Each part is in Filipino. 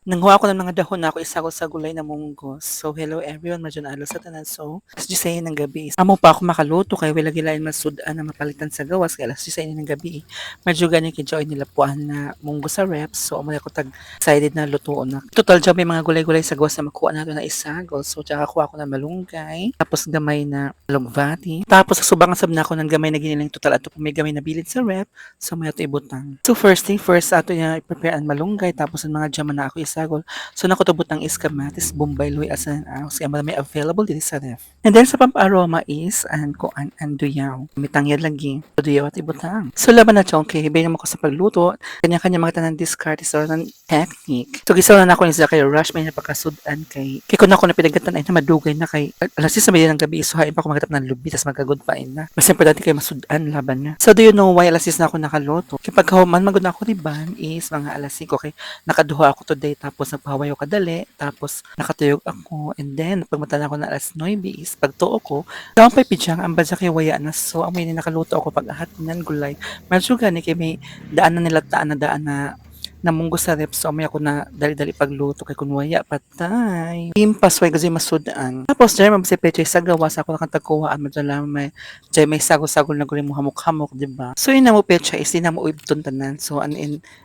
Nanghuha ako ng mga dahon na ako isagol sa gulay na munggos. So, hello everyone, medyo naalo sa tanan. So, alas 10 ng gabi. Amo pa ako makaluto kay wala gilain masudan na mapalitan sa gawas kay alas 10 ng gabi. Medyo gani kay Joy nila puan na munggos sa reps. So, amo ako tag excited na lutoon na. Total job may mga gulay-gulay sa gawas na makuha nato na isagol. So, tsaka kuha ako ng malunggay, tapos gamay na lugbati. Tapos subang sab na ako ng gamay na giniling total ato may gamay na bilid sa rep. So, may ato ibutang. So, first thing first ato ya i-prepare ang malunggay tapos ang mga jam na ako isagol. So nakutubot ng iskamatis, bombay, luy, asan, kasi may available dito sa ref. And then sa pamparoma is, and ko an duyaw. Mitangyad lagi. Duyaw at ibutang. So laban na chong kay hibay naman ko sa pagluto. Kanya-kanya mga tanang discard sa ng technique. So gisaw na ako ni sa kay rush may napakasudan kay kun ako na pinagatan ay na madugay na kay alas 6 ng gabi so hain pa ako magtap ng lubi tas magagod pa na. Mas importante kay masudan laban na. So do you know why alas 6 na ako nakaluto? Kay pagkahuman magud na ako riban is mga alas 5 kay nakaduha ako today tapos nagpahawayo kadali tapos nakatuyog ako and then pagmata na ako na alas 9 is pagtuo ko daw pa pijang ang bansa kay waya na so amoy ni nakaluto ako pag ahat nan gulay medyo gani kay may daan na nila taan na daan na namunggo sa rep so amoy ako na dali-dali pagluto kay kun waya patay impas way kasi masudaan tapos dyan mabisi peche sa gawas ako nakatagkuhaan madala may dyan may sagol-sagol na guli mo hamok-hamok diba so yun na mo peche is di na mo ibton tanan so ang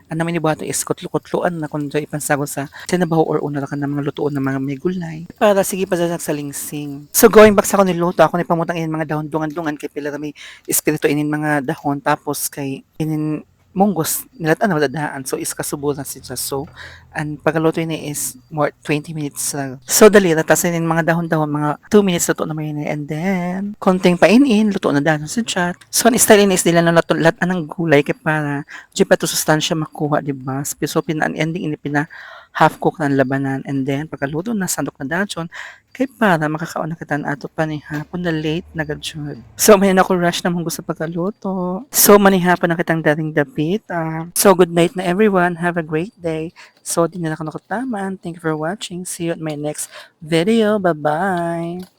namin ibato is kutlo-kutloan na kung dyan ipansagol sa sinabaho or una ka ng mga lutoon ng mga may gulay para sige pa dyan sa lingsing so going back sa ako niluto ako ni pamutang inin mga dahon dungan-dungan kay pila may espiritu inin mga dahon tapos kay inin munggos nilat na dadaan so is kasubo na siya so ang pagluto ni is more 20 minutes lang so dali tatasin mga dahon-dahon mga 2 minutes luto na may and then konting painin luto na dahon sa chat so ang style is nila na lat anang gulay kay para di pa to sustansya makuha di ba so pinan ending ini pina half cook ng labanan and then pagkaluto na sandok na dahon kay para makakaon na kita ato pa ni hapon na late na gadjud. So may ako rush na mong gusto pagkaluto. So manihapon na kitang dating dapit. So good night na everyone. Have a great day. So di na ako nakataman. Thank you for watching. See you at my next video. Bye-bye.